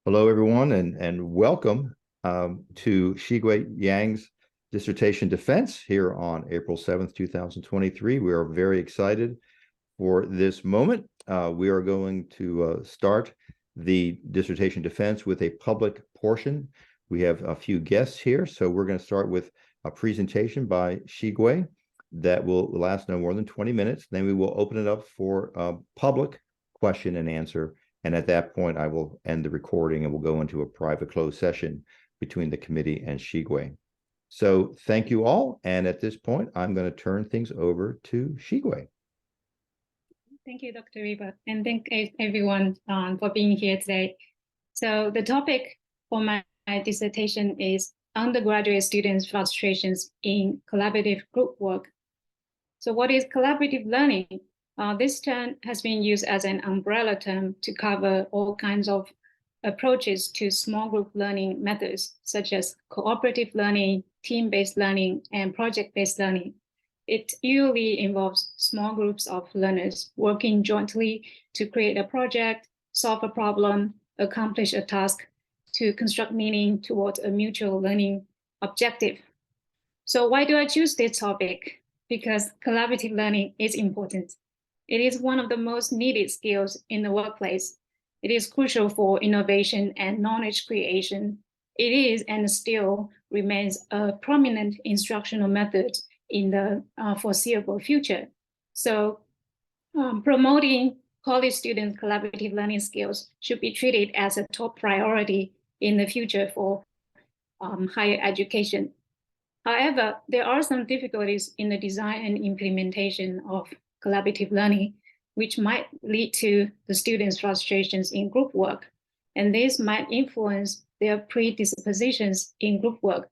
Hello, everyone, and welcome to Xigui Yang's dissertation defense here on April 7th, 2023. We are very excited for this moment. We are going to start the dissertation defense with a public portion. We have a few guests here, so we're going to start with a presentation by Xigui that will last no more than 20 minutes. Then we will open it up for a public question and answer. And at that point, I will end the recording and we'll go into a private closed session between the committee and Xigui. So thank you all. And at this point, I'm going to turn things over to Xigui. Thank you, Dr. Rieber, and thank everyone for being here today. So the topic for my dissertation is undergraduate students' frustrations in collaborative group work. So what is collaborative learning? This term has been used as an umbrella term to cover all kinds of approaches to small group learning methods, such as cooperative learning, team-based learning, and project-based learning. It usually involves small groups of learners working jointly to create a project, solve a problem, accomplish a task, to construct meaning towards a mutual learning objective. So why do I choose this topic? Because collaborative learning is important. It is one of the most needed skills in the workplace. It is crucial for innovation and knowledge creation. It is and still remains a prominent instructional method in the foreseeable future. So promoting college students' collaborative learning skills should be treated as a top priority in the future for higher education. However, there are some difficulties in the design and implementation of collaborative learning, which might lead to the students' frustrations in group work, and this might influence their predispositions in group work.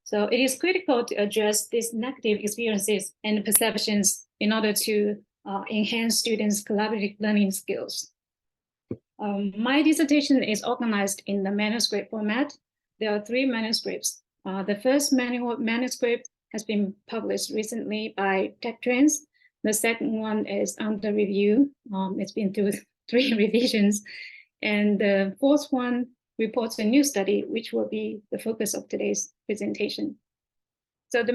So it is critical to address these negative experiences and perceptions in order to enhance students' collaborative learning skills. My dissertation is organized in the manuscript format. There are 3 manuscripts. The first manuscript has been published recently by TechTrends. The second one is under review. It's been through 3 revisions. And the fourth one reports a new study, which will be the focus of today's presentation. So the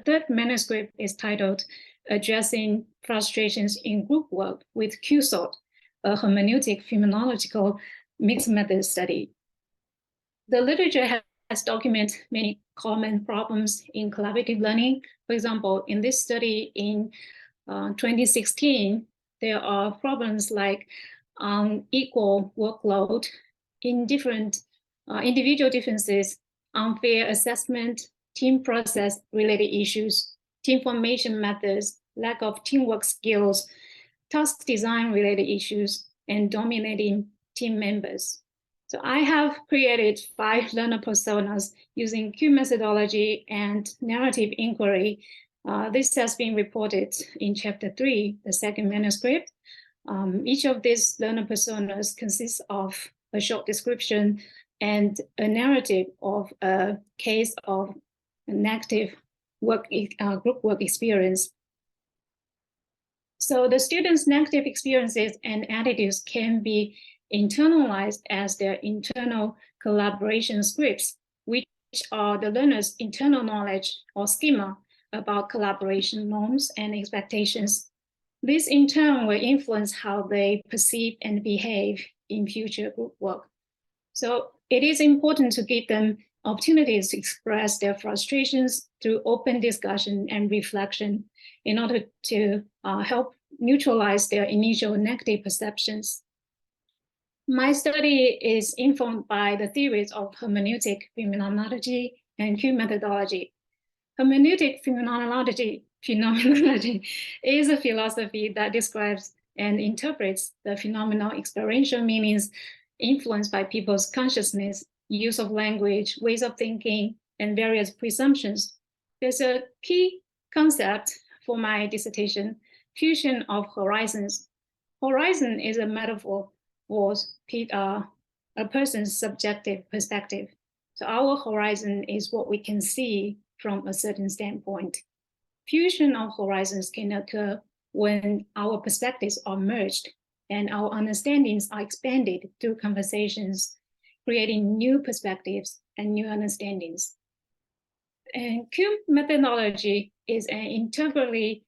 third manuscript is titled Addressing Frustrations in Group Work with QSOT, a hermeneutic phenomenological mixed method study. The literature has documented many common problems in collaborative learning. For example, in this study in 2016, there are problems like unequal workload, individual differences, unfair assessment, team process related issues, team formation methods, lack of teamwork skills, task design related issues, and dominating team members. So I have created 5 learner personas using Q methodology and narrative inquiry. This has been reported in chapter 3, the second manuscript. Each of these learner personas consists of a short description and a narrative of a case of a negative group work experience. So the students' negative experiences and attitudes can be internalized as their internal collaboration scripts, which are the learner's internal knowledge or schema about collaboration norms and expectations. This in turn will influence how they perceive and behave in future group work. So it is important to give them opportunities to express their frustrations through open discussion and reflection in order to help neutralize their initial negative perceptions. My study is informed by the theories of hermeneutic phenomenology and Q methodology. Hermeneutic phenomenology is a philosophy that describes and interprets the phenomenal experiential meanings influenced by people's consciousness, use of language, ways of thinking, and various presumptions. There's a key concept for my dissertation, fusion of horizons. Horizon is a metaphor for a person's subjective perspective. So our horizon is what we can see from a certain standpoint. Fusion of horizons can occur when our perspectives are merged. and our understandings are expanded through conversations, creating new perspectives and new understandings. And Q methodology is an integrally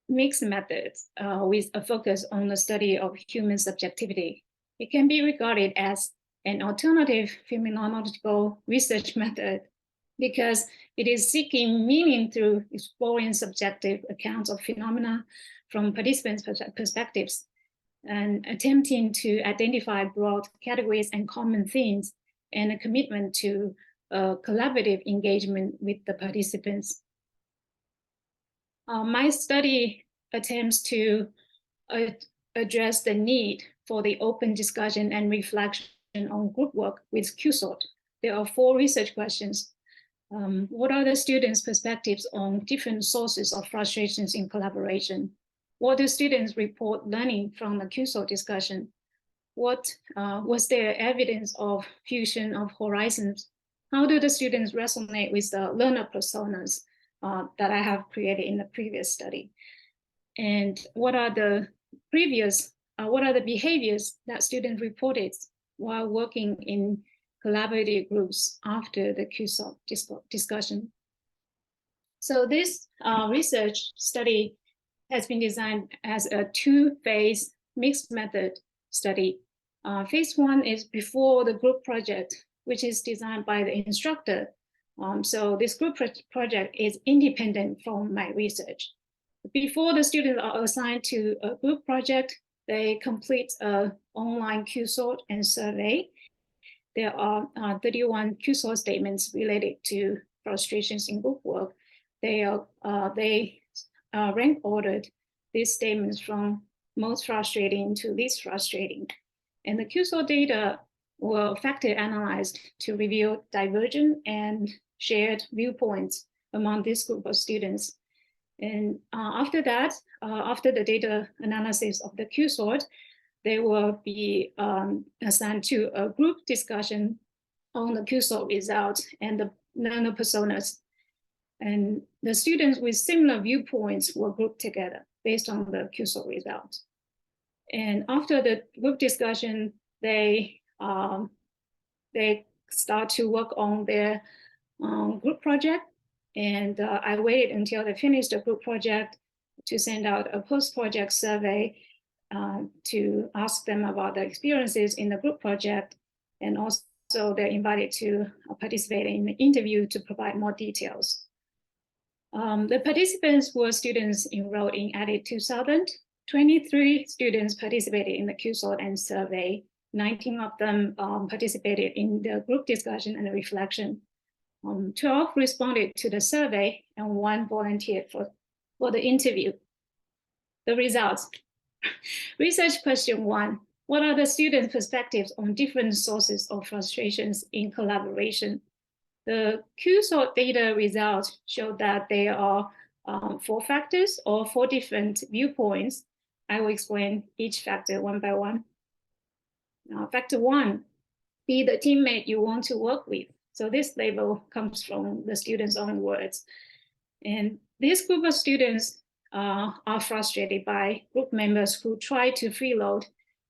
mixed method with a focus on the study of human subjectivity. It can be regarded as an alternative phenomenological research method because it is seeking meaning through exploring subjective accounts of phenomena from participants' perspectives and attempting to identify broad categories and common themes, and a commitment to collaborative engagement with the participants. My study attempts to address the need for the open discussion and reflection on group work with QSOT. There are 4 research questions. What are the students' perspectives on different sources of frustrations in collaboration? What do students report learning from the QSOT discussion? What was there evidence of fusion of horizons? How do the students resonate with the learner personas that I have created in the previous study? And what are the behaviors that students reported while working in collaborative groups after the QSOT discussion? So this research study has been designed as a 2-phase mixed method study. Phase 1 is before the group project, which is designed by the instructor. So this group project is independent from my research. Before the students are assigned to a group project, they complete an online QSOT and survey. There are 31 QSOT statements related to frustrations in group work. They rank ordered these statements from most frustrating to least frustrating. And the QSOT data were factor analyzed to reveal divergent and shared viewpoints among this group of students. And after that, after the data analysis of the QSOT, they will be assigned to a group discussion on the QSOT results and the learner personas. And the students with similar viewpoints were grouped together based on the QSOT results. And after the group discussion, they start to work on their group project. And I waited until they finished the group project to send out a post-project survey to ask them about their experiences in the group project. And also they're invited to participate in the interview to provide more details. The participants were students enrolled in EDIT 2000. 23 students participated in the QSOT and survey. 19 of them participated in the group discussion and reflection. 12 responded to the survey and 1 volunteered for the interview. The results. Research question 1. What are the students' perspectives on different sources of frustrations in collaboration? The QSOT data results show that there are 4 factors or 4 different viewpoints. I will explain each factor one by one. Factor 1, be the teammate you want to work with. So this label comes from the students' own words. And this group of students are frustrated by group members who try to freeload,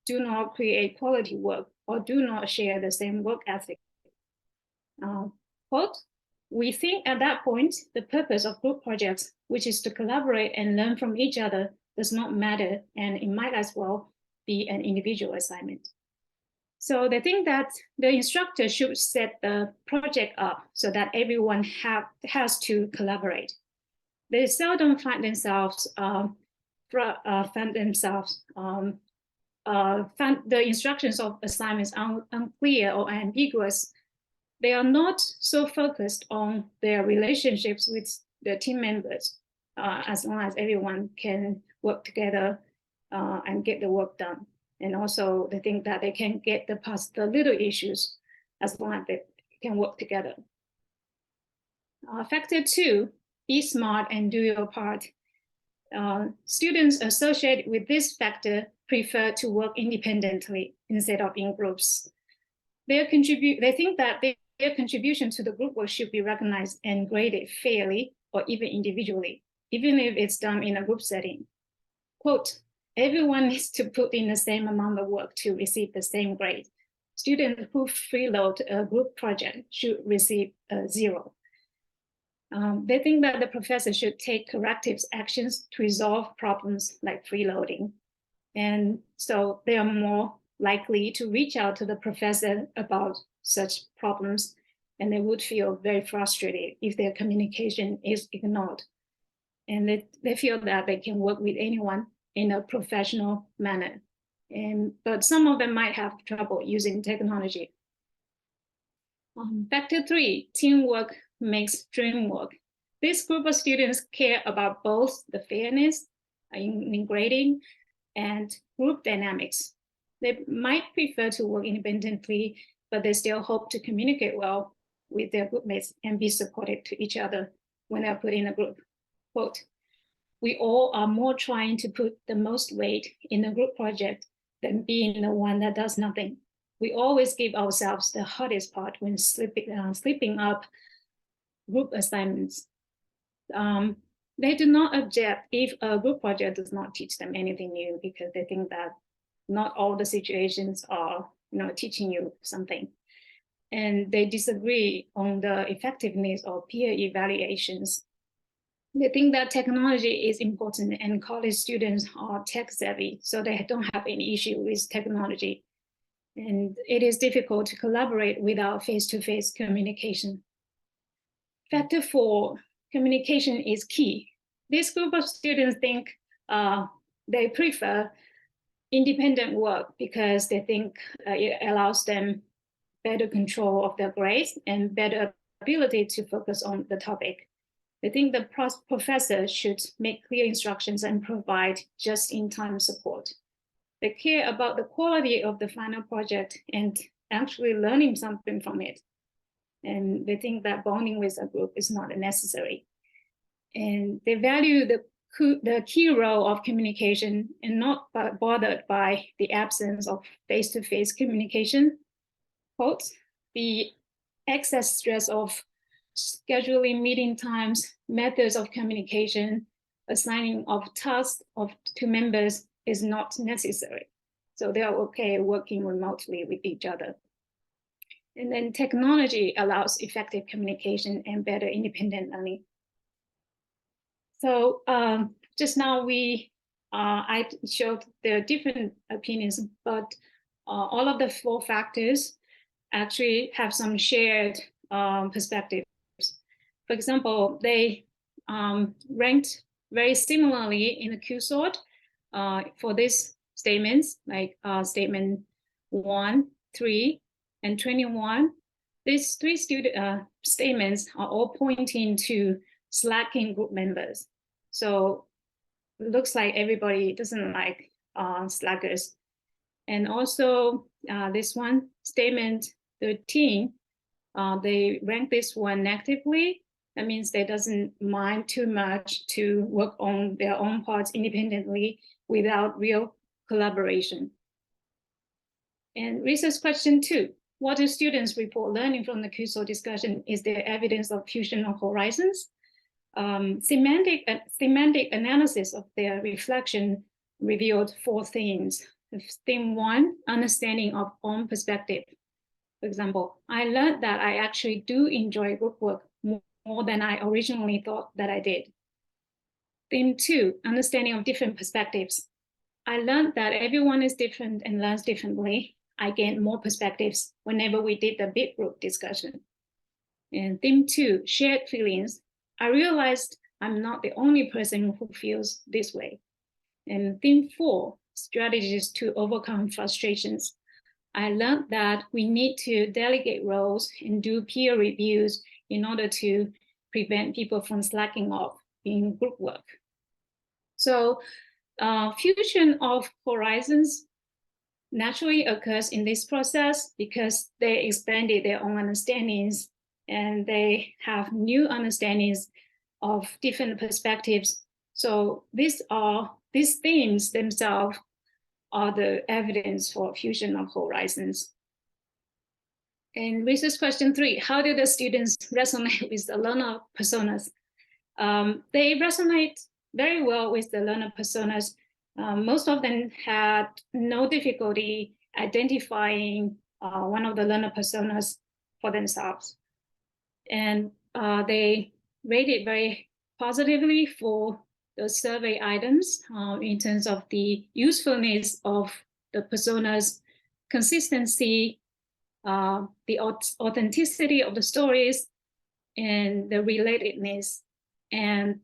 do not create quality work, or do not share the same work ethic. Quote, we think at that point, the purpose of group projects, which is to collaborate and learn from each other, does not matter, and it might as well be an individual assignment. So they think that the instructor should set the project up so that everyone has to collaborate. They seldom find themselves find the instructions of assignments unclear or ambiguous. They are not so focused on their relationships with their team members, as long as everyone can work together and get the work done. And also they think that they can get past the little issues as long as they can work together. Factor 2, be smart and do your part. Students associated with this factor prefer to work independently instead of in groups. They think that their contribution to the group work should be recognized and graded fairly or even individually, even if it's done in a group setting. Quote, everyone needs to put in the same amount of work to receive the same grade. Students who freeload a group project should receive 0. They think that the professor should take corrective actions to resolve problems like freeloading. And so they are more likely to reach out to the professor about such problems, and they would feel very frustrated if their communication is ignored. And they feel that they can work with anyone in a professional manner. But some of them might have trouble using technology. Factor 3, teamwork makes dream work. This group of students care about both the fairness in grading and group dynamics. They might prefer to work independently, but they still hope to communicate well with their group mates and be supportive to each other when they're put in a group. Quote, "We all are more trying to put the most weight in a group project than being the one that does nothing. We always give ourselves the hardest part when slipping up group assignments." They do not object if a group project does not teach them anything new, because they think that not all the situations are teaching you something. And they disagree on the effectiveness of peer evaluations. They think that technology is important and college students are tech savvy, so they don't have any issue with technology. And it is difficult to collaborate without face-to-face communication. Factor 4, communication is key. This group of students think they prefer independent work because they think it allows them better control of their grades and better ability to focus on the topic. They think the professor should make clear instructions and provide just-in-time support. They care about the quality of the final project and actually learning something from it. And they think that bonding with a group is not necessary. And they value the key role of communication and not bothered by the absence of face-to-face communication. Quote, "The excess stress of scheduling meeting times, methods of communication, assigning of tasks to members is not necessary." So they are okay working remotely with each other. And then technology allows effective communication and better independent learning. So just now I showed the different opinions, but all of the 4 factors actually have some shared perspectives. For example, they ranked very similarly in the Q-sort for these statements, like statement 1, 3, and 21. These 3 statements are all pointing to slacking group members. So it looks like everybody doesn't like slackers. And also this one, statement 13, they rank this one negatively. That means they doesn't mind too much to work on their own parts independently without real collaboration. And research question 2, what do students report learning from the Q-sort discussion? Is there evidence of fusion of horizons? Semantic analysis of their reflection revealed 4 themes. Theme 1, understanding of own perspective. For example, I learned that I actually do enjoy group work more than I originally thought that I did. Theme 2, understanding of different perspectives. I learned that everyone is different and learns differently. I gained more perspectives whenever we did the big group discussion. And theme 2, shared feelings. I realized I'm not the only person who feels this way. And theme 4, strategies to overcome frustrations. I learned that we need to delegate roles and do peer reviews in order to prevent people from slacking off in group work. So fusion of horizons naturally occurs in this process because they expanded their own understandings and they have new understandings of different perspectives. So these themes themselves are the evidence for fusion of horizons. And research question 3, how do the students resonate with the learner personas? They resonate very well with the learner personas Most of them had no difficulty identifying one of the learner personas for themselves. And they rated very positively for the survey items in terms of the usefulness of the personas, consistency, the authenticity of the stories, and the relatedness, and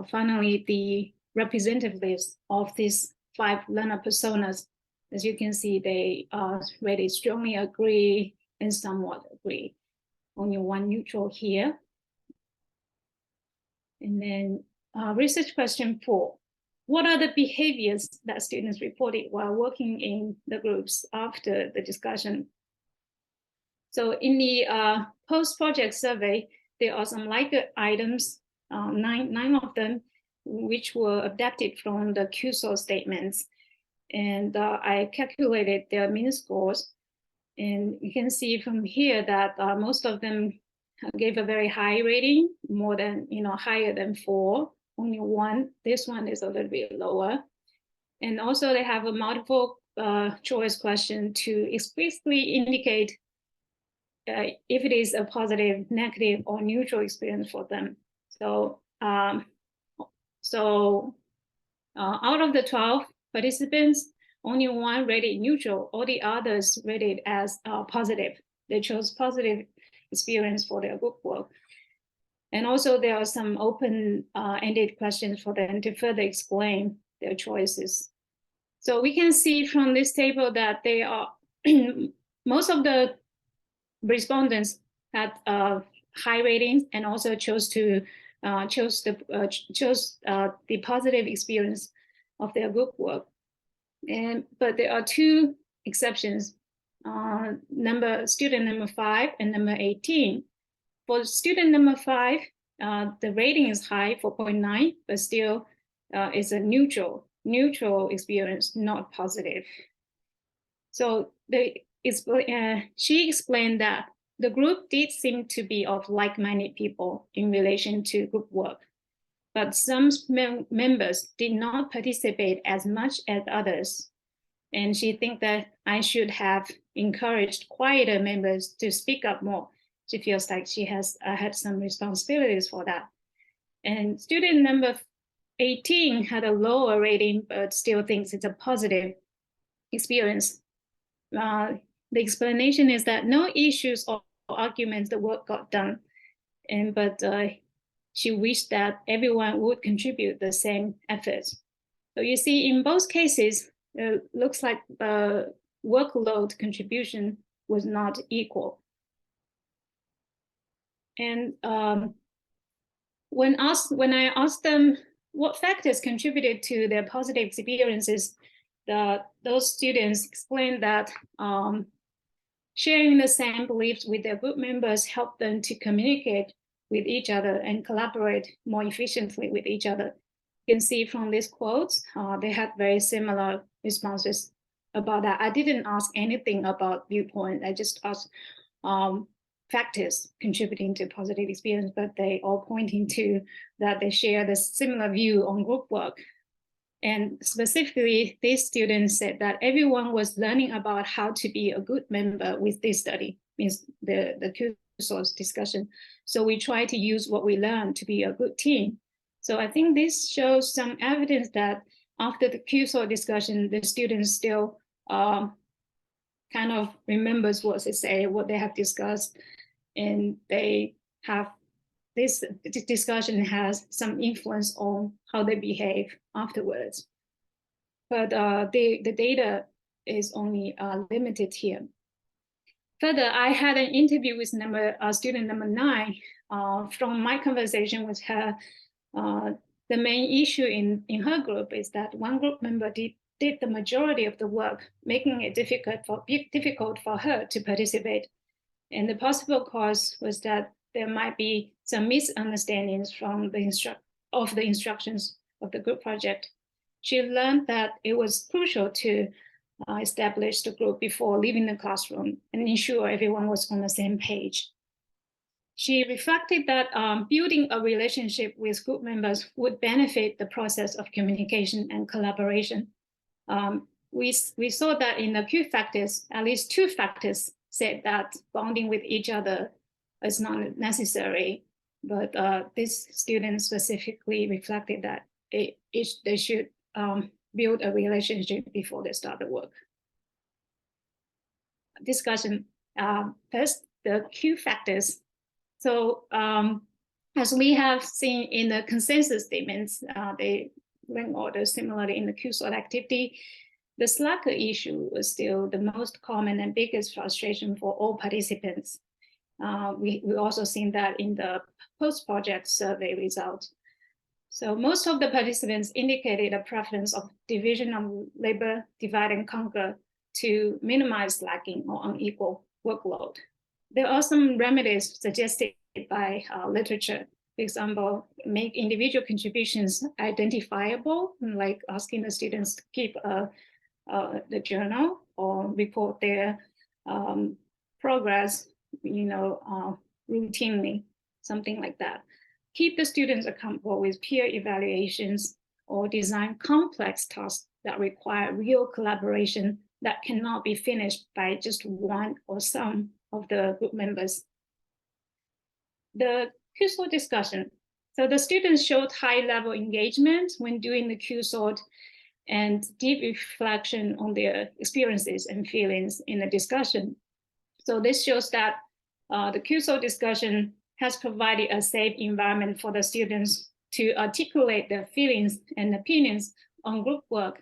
finally the representativeness of these 5 learner personas. As you can see, they rated strongly agree and somewhat agree. Only one neutral here. And then research question 4. What are the behaviors that students reported while working in the groups after the discussion? So in the post-project survey, there are some like items, nine of them, which were adapted from the QSO statements. And I calculated their mean scores. And you can see from here that most of them gave a very high rating, more than, higher than 4. Only one, this one is a little bit lower. And also they have a multiple choice question to explicitly indicate if it is a positive, negative, or neutral experience for them. So, out of the 12 participants, only one rated neutral, all the others rated as positive. They chose positive experience for their group work. And also there are some open-ended questions for them to further explain their choices. So we can see from this table that they are, most of the respondents had high ratings and also chose the positive experience of their group work. But there are 2 exceptions. Student number 5 and number 18. For student number 5, the rating is high, 4.9, but still it's a neutral experience, not positive. So she explained that the group did seem to be of like-minded people in relation to group work, but some members did not participate as much as others. And she thinks that I should have encouraged quieter members to speak up more. She feels like she has had some responsibilities for that. And student number 18 had a lower rating, but still thinks it's a positive experience. The explanation is that no issues or arguments, the work got done. But she wished that everyone would contribute the same efforts. So you see, in both cases, it looks like the workload contribution was not equal. And when I asked them what factors contributed to their positive experiences, those students explained that sharing the same beliefs with their group members helped them to communicate with each other and collaborate more efficiently with each other. You can see from these quotes, they had very similar responses about that. I didn't ask anything about viewpoint. I just asked factors contributing to positive experience, but they all pointing to that they share the similar view on group work. And specifically, these students said that everyone was learning about how to be a good member with this study, means the Q-source discussion. So we try to use what we learned to be a good team. So I think this shows some evidence that after the Q-source discussion, the students still kind of remembers what they say, what they have discussed, and they have this discussion has some influence on how they behave afterwards. But the data is only limited here. Further, I had an interview with student number 9. From my conversation with her, the main issue in her group is that one group member did the majority of the work, making it difficult for her to participate. And the possible cause was that there might be some misunderstandings from the instructions of the group project. She learned that it was crucial to establish the group before leaving the classroom and ensure everyone was on the same page. She reflected that building a relationship with group members would benefit the process of communication and collaboration. We saw that in the Q factors, at least 2 factors said that bonding with each other is not necessary. But this student specifically reflected that they should build a relationship before they start the work. Discussion. First, the Q factors. So as we have seen in the consensus statements, they rank order similarly in the Q-sort activity. The slacker issue was still the most common and biggest frustration for all participants. We also seen that in the post-project survey results. So most of the participants indicated a preference of division of labor, divide and conquer, to minimize slacking or unequal workload. There are some remedies suggested by literature. For example, make individual contributions identifiable, like asking the students to keep the journal or report their progress, routinely, something like that. Keep the students accountable with peer evaluations, or design complex tasks that require real collaboration that cannot be finished by just one or some of the group members. The Q-sort discussion. So the students showed high-level engagement when doing the Q-sort and deep reflection on their experiences and feelings in the discussion. So this shows that the Q-sort discussion has provided a safe environment for the students to articulate their feelings and opinions on group work.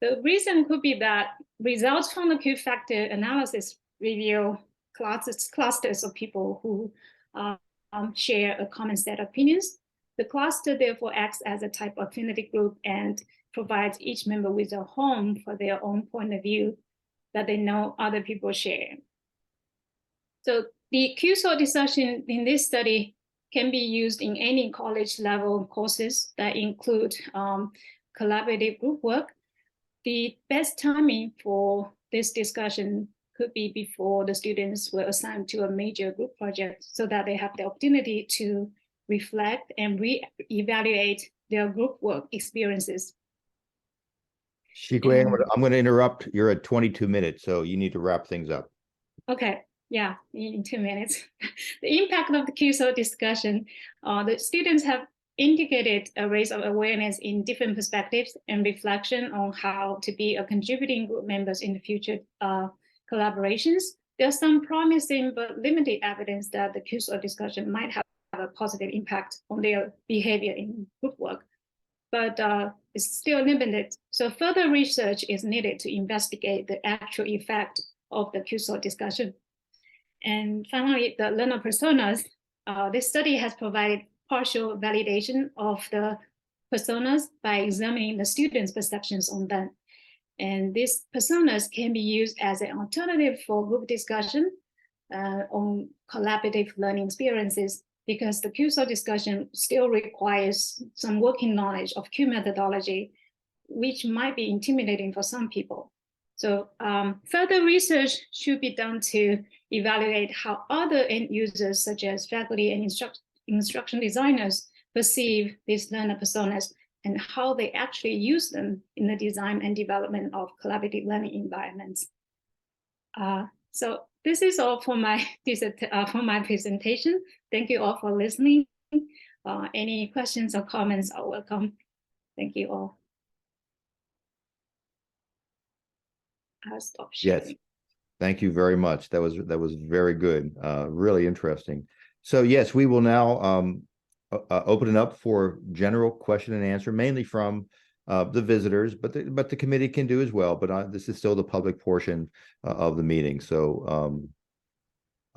The reason could be that results from the Q factor analysis reveal clusters of people who share a common set of opinions. The cluster therefore acts as a type of affinity group and provides each member with a home for their own point of view that they know other people share. So the Q-sort discussion in this study can be used in any college level courses that include collaborative group work. The best timing for this discussion could be before the students were assigned to a major group project, so that they have the opportunity to reflect and re-evaluate their group work experiences. Xigui, I'm going to interrupt. You're at 22 minutes, so you need to wrap things up. Okay, yeah, in 2 minutes. The impact of the Q-sort discussion, the students have indicated a raise of awareness in different perspectives and reflection on how to be a contributing group members in the future collaborations. There's some promising but limited evidence that the Q-sort discussion might have a positive impact on their behavior in group work, but it's still limited. So further research is needed to investigate the actual effect of the Q-sort discussion. And finally, the learner personas. This study has provided partial validation of the personas by examining the students' perceptions on them. And these personas can be used as an alternative for group discussion on collaborative learning experiences, because the Q-sort discussion still requires some working knowledge of Q methodology, which might be intimidating for some people. So further research should be done to evaluate how other end users, such as faculty and instruction designers, perceive these learner personas and how they actually use them in the design and development of collaborative learning environments. So this is all for my presentation. Thank you all for listening. Any questions or comments are welcome. Thank you all. I'll stop sharing. Yes, thank you very much. That was very good. Really interesting. So yes, we will now open it up for general question and answer, mainly from the visitors, but the committee can do as well. But this is still the public portion of the meeting. So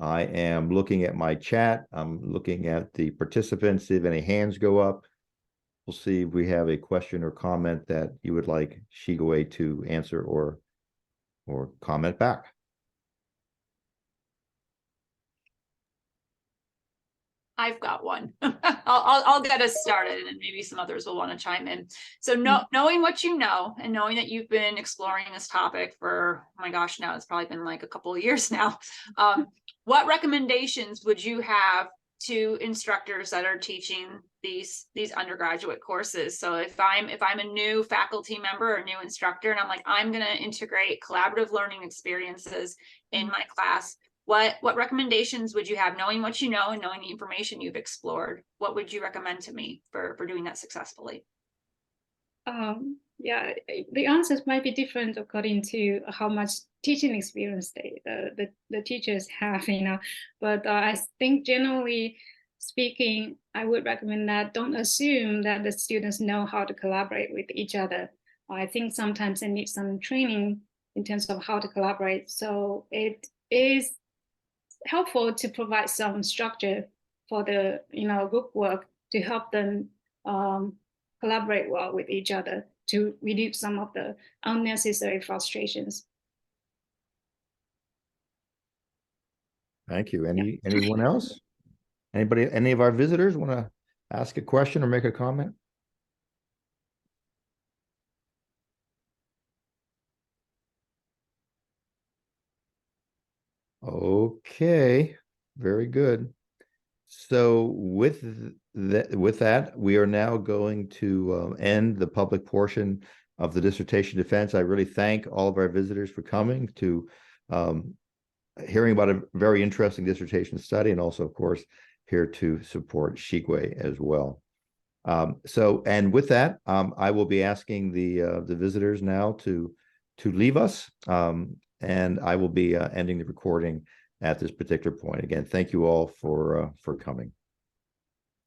I am looking at my chat. I'm looking at the participants. See if any hands go up. We'll see if we have a question or comment that you would like Xigui to answer or comment back. I've got one. I'll get us started, and maybe some others will want to chime in. So knowing what you know, and knowing that you've been exploring this topic for, oh my gosh, now it's probably been like a couple of years now. What recommendations would you have to instructors that are teaching these undergraduate courses. So if I'm a new faculty member or new instructor, and I'm like, I'm going to integrate collaborative learning experiences in my class, what recommendations would you have, knowing what you know and knowing the information you've explored? What would you recommend to me for doing that successfully? Yeah, the answers might be different according to how much teaching experience the teachers have, But I think generally speaking, I would recommend that don't assume that the students know how to collaborate with each other. I think sometimes they need some training in terms of how to collaborate. So it is helpful to provide some structure for the group work to help them collaborate well with each other to reduce some of the unnecessary frustrations. Thank you. Anyone else? Any of our visitors want to ask a question or make a comment? Okay, very good. So with that, we are now going to end the public portion of the dissertation defense. I really thank all of our visitors for coming to hearing about a very interesting dissertation study, and also, of course, here to support Xigui as well. And with that, I will be asking the visitors now to leave us, and I will be ending the recording at this particular point. Again, thank you all for coming.